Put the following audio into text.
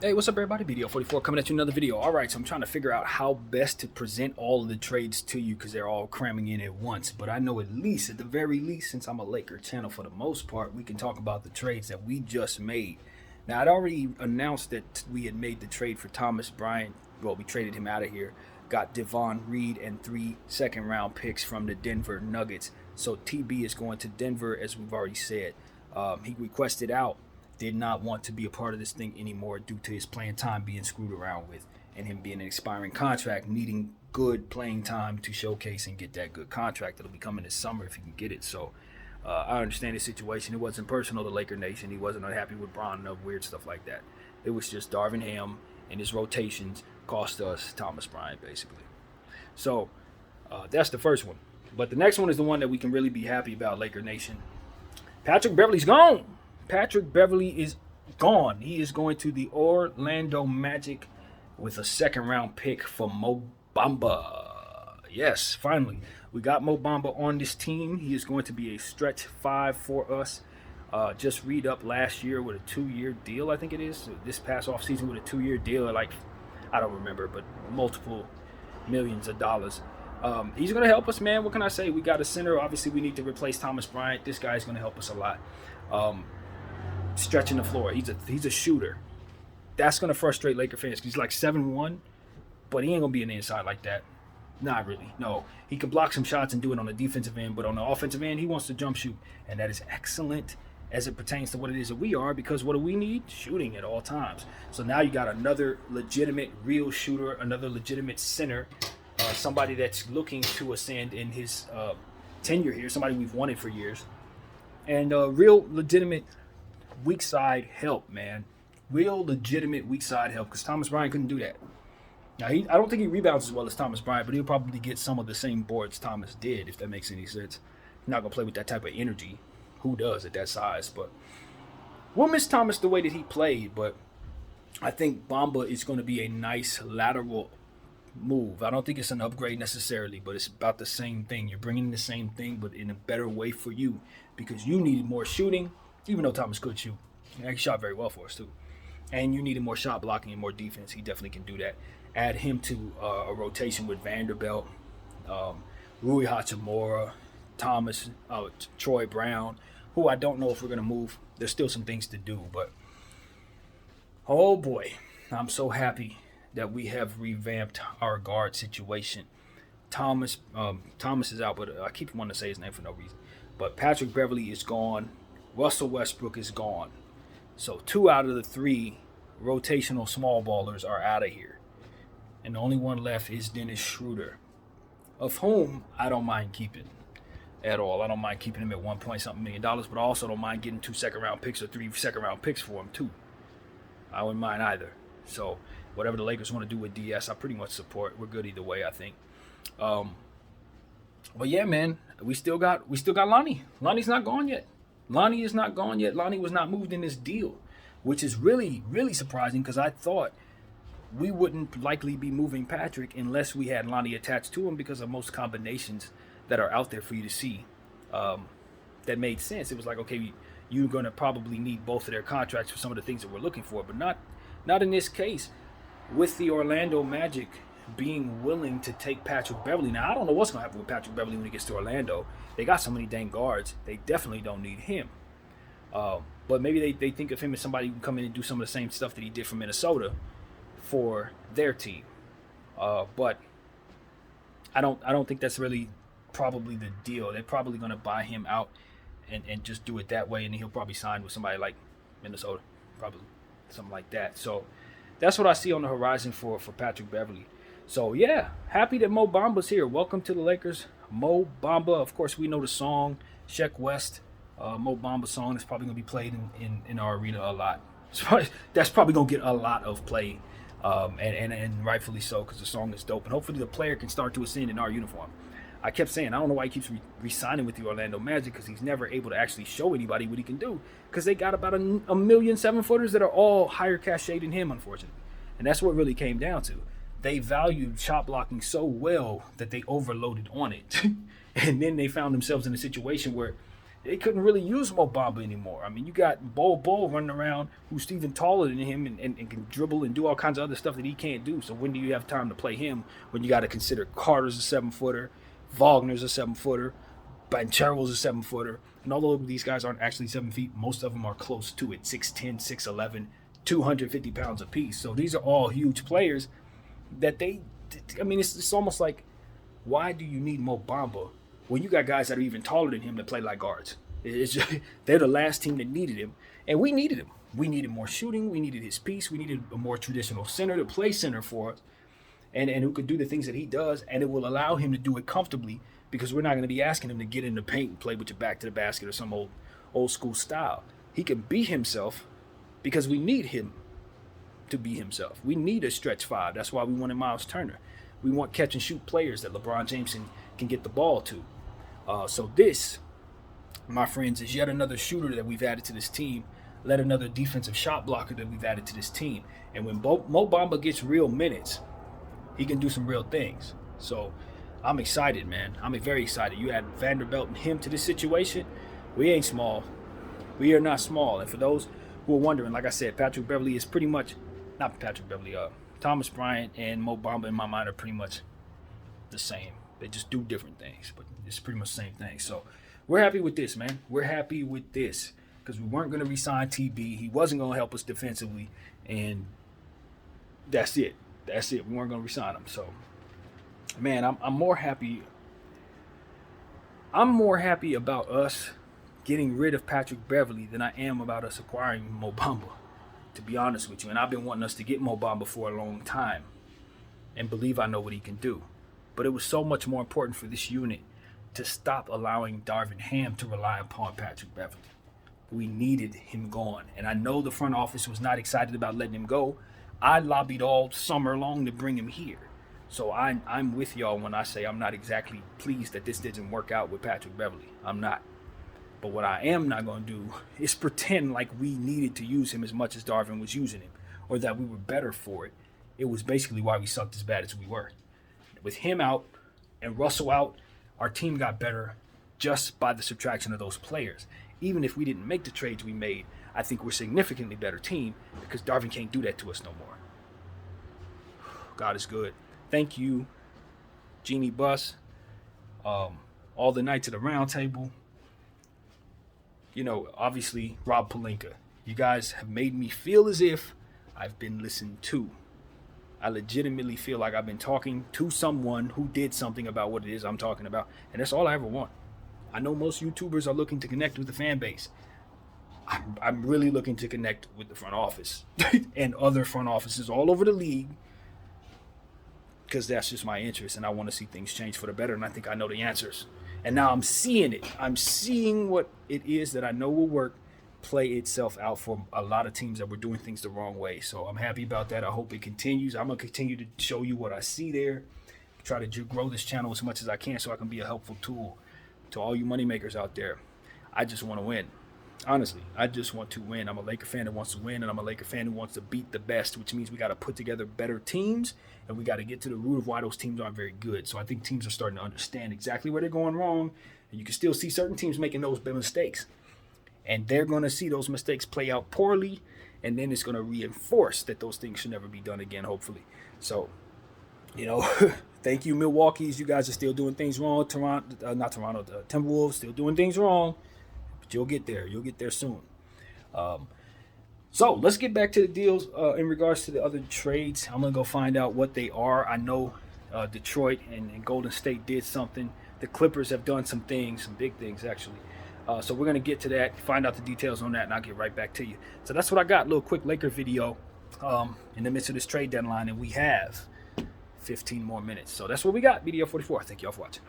Hey, what's up, everybody? BDO44 coming at you another video. All right, so I'm trying to figure out how best to present all of the trades to you because they're all cramming in at once. But I know at the very least, since I'm a Laker channel for the most part, we can talk about the trades that we just made. Now, I'd already announced that we had made the trade for Thomas Bryant. Well, we traded him out of here. Got Devon Reed and 3 second-round picks from the Denver Nuggets. So TB is going to Denver, as we've already said. He requested out. Did not want to be a part of this thing anymore due to his playing time being screwed around with and him being an expiring contract, needing good playing time to showcase and get that good contract that'll be coming this summer if he can get it. So I understand his situation. It wasn't personal to Laker Nation. He wasn't unhappy with Bron and other weird stuff like that. It was just Darvin Ham and his rotations cost us Thomas Bryant, basically. So that's the first one. But the next one is the one that we can really be happy about, Laker Nation. Patrick Beverley's gone. Patrick Beverley is gone. He is going to the Orlando Magic with a second-round pick for Mo Bamba. Yes, finally. We got Mo Bamba on this team. He is going to be a stretch 5 for us. Just read up last year with a 2-year deal, I think it is. This past offseason with a 2-year deal, like, I don't remember, but multiple millions of dollars. He's going to help us, man. What can I say? We got a center. Obviously, we need to replace Thomas Bryant. This guy's going to help us a lot. Stretching the floor. He's a shooter. That's going to frustrate Laker fans because he's like 7'1", but he ain't going to be in the inside like that. Not really. No. He can block some shots and do it on the defensive end, but on the offensive end, he wants to jump shoot. And that is excellent as it pertains to what it is that we are, because what do we need? Shooting at all times. So now you got another legitimate, real shooter, another legitimate center, somebody that's looking to ascend in his tenure here, somebody we've wanted for years. And real legitimate weak side help, man. Real legitimate weak side help, because Thomas Bryant couldn't do that. Now, I don't think he rebounds as well as Thomas Bryant, but he'll probably get some of the same boards Thomas did, if that makes any sense. Not going to play with that type of energy. Who does at that size? But we'll miss Thomas the way that he played, but I think Bamba is going to be a nice lateral move. I don't think it's an upgrade necessarily, but it's about the same thing. You're bringing the same thing, but in a better way for you, because you needed more shooting. Even though Thomas could shoot. He shot very well for us, too. And you needed more shot blocking and more defense. He definitely can do that. Add him to a rotation with Vanderbilt, Rui Hachimura, Thomas, Troy Brown, who I don't know if we're going to move. There's still some things to do, but oh boy, I'm so happy that we have revamped our guard situation. Thomas is out, but I keep wanting to say his name for no reason. But Patrick Beverley is gone. Russell Westbrook is gone. So 2 out of the 3 rotational small ballers are out of here. And the only one left is Dennis Schroeder, of whom I don't mind keeping at all. I don't mind keeping him at $1.something million, but I also don't mind getting 2 second-round picks or 3 second-round picks for him, too. I wouldn't mind either. So whatever the Lakers want to do with DS, I pretty much support. We're good either way, I think. But yeah, man, we still got Lonnie. Lonnie's not gone yet. Lonnie is not gone yet. Lonnie was not moved in this deal, which is really, really surprising, because I thought we wouldn't likely be moving Patrick unless we had Lonnie attached to him, because of most combinations that are out there for you to see that made sense. It was like, okay, you're going to probably need both of their contracts for some of the things that we're looking for, but not in this case. With the Orlando Magic being willing to take Patrick Beverley. Now, I don't know what's going to happen with Patrick Beverley when he gets to Orlando. They got so many dang guards. They definitely don't need him. But maybe they think of him as somebody who can come in and do some of the same stuff that he did for Minnesota for their team. But I don't think that's really probably the deal. They're probably going to buy him out and just do it that way, and he'll probably sign with somebody like Minnesota, probably something like that. So that's what I see on the horizon for Patrick Beverley. So, yeah, happy that Mo Bamba's here. Welcome to the Lakers, Mo Bamba. Of course, we know the song, Sheck West, Mo Bamba song. That's probably going to be played in our arena a lot. That's probably going to get a lot of play, and rightfully so, because the song is dope. And hopefully the player can start to ascend in our uniform. I kept saying, I don't know why he keeps re-signing with the Orlando Magic, because he's never able to actually show anybody what he can do, because they got about a million 7-footers that are all higher cachet than him, unfortunately. And that's what it really came down to. They valued shot blocking so well that they overloaded on it. And then they found themselves in a situation where they couldn't really use Mo Bamba anymore. I mean, you got Bol running around who's even taller than him and can dribble and do all kinds of other stuff that he can't do. So when do you have time to play him when you got to consider Carter's a 7-footer, Wagner's a 7-footer, Banchero's a 7-footer, and although these guys aren't actually 7 feet, most of them are close to it, 6'10", 6'11", 250 pounds apiece. So these are all huge players that it's almost like, why do you need Mo Bamba when you got guys that are even taller than him that play like guards? It's just, they're the last team that needed him, and we needed him. We needed more shooting. We needed his piece. We needed a more traditional center to play center for us, and who could do the things that he does, and it will allow him to do it comfortably because we're not going to be asking him to get in the paint and play with your back to the basket or some old school style. He can be himself because we need him to be himself. We need a stretch five. That's why we wanted Miles Turner. We want catch and shoot players that LeBron James can get the ball to. So this, my friends, is yet another shooter that we've added to this team, yet another defensive shot blocker that we've added to this team. And when Mo Bamba gets real minutes, he can do some real things. So I'm excited, man. I'm very excited. You add Vanderbilt and him to this situation. We ain't small. We are not small. And for those who are wondering, like I said, Patrick Beverley is pretty much, not Patrick Beverley, Thomas Bryant and Mo Bamba in my mind are pretty much the same. They just do different things, but it's pretty much the same thing. So we're happy with this, man. We're happy with this because we weren't going to re-sign TB. He wasn't going to help us defensively, and that's it. That's it. We weren't going to re-sign him. So, man, I'm more happy. I'm more happy about us getting rid of Patrick Beverley than I am about us acquiring Mo Bamba, to be honest with you. And I've been wanting us to get Mo Bamba for a long time and believe I know what he can do. But it was so much more important for this unit to stop allowing Darvin Ham to rely upon Patrick Beverley. We needed him gone. And I know the front office was not excited about letting him go. I lobbied all summer long to bring him here. So I'm with y'all when I say I'm not exactly pleased that this didn't work out with Patrick Beverley. I'm not. But what I am not going to do is pretend like we needed to use him as much as Darvin was using him, or that we were better for it. It was basically why we sucked as bad as we were. With him out and Russell out, our team got better just by the subtraction of those players. Even if we didn't make the trades we made, I think we're a significantly better team because Darvin can't do that to us no more. God is good. Thank you, Jeannie Buss, all the Knights at the Round Table. You know, obviously, Rob Pelinka. You guys have made me feel as if I've been listened to. I legitimately feel like I've been talking to someone who did something about what it is I'm talking about. And that's all I ever want. I know most YouTubers are looking to connect with the fan base. I'm really looking to connect with the front office and other front offices all over the league, because that's just my interest, and I want to see things change for the better, and I think I know the answers. And now I'm seeing it. I'm seeing what it is that I know will work play itself out for a lot of teams that were doing things the wrong way. So I'm happy about that. I hope it continues. I'm going to continue to show you what I see there. Try to grow this channel as much as I can so I can be a helpful tool to all you moneymakers out there. I just want to win. Honestly, I just want to win. I'm a Laker fan that wants to win, and I'm a Laker fan who wants to beat the best, which means we got to put together better teams, and we got to get to the root of why those teams aren't very good. So I think teams are starting to understand exactly where they're going wrong, and you can still see certain teams making those big mistakes. And they're going to see those mistakes play out poorly, and then it's going to reinforce that those things should never be done again, hopefully. So, you know, thank you, Milwaukee's. You guys are still doing things wrong. Timberwolves still doing things wrong. But you'll get there. You'll get there soon. So let's get back to the deals in regards to the other trades. I'm going to go find out what they are. I know Detroit and Golden State did something. The Clippers have done some things, some big things, actually. So we're going to get to that, find out the details on that, and I'll get right back to you. So that's what I got, a little quick Laker video in the midst of this trade deadline, and we have 15 more minutes. So that's what we got, BDO44. Thank you all for watching.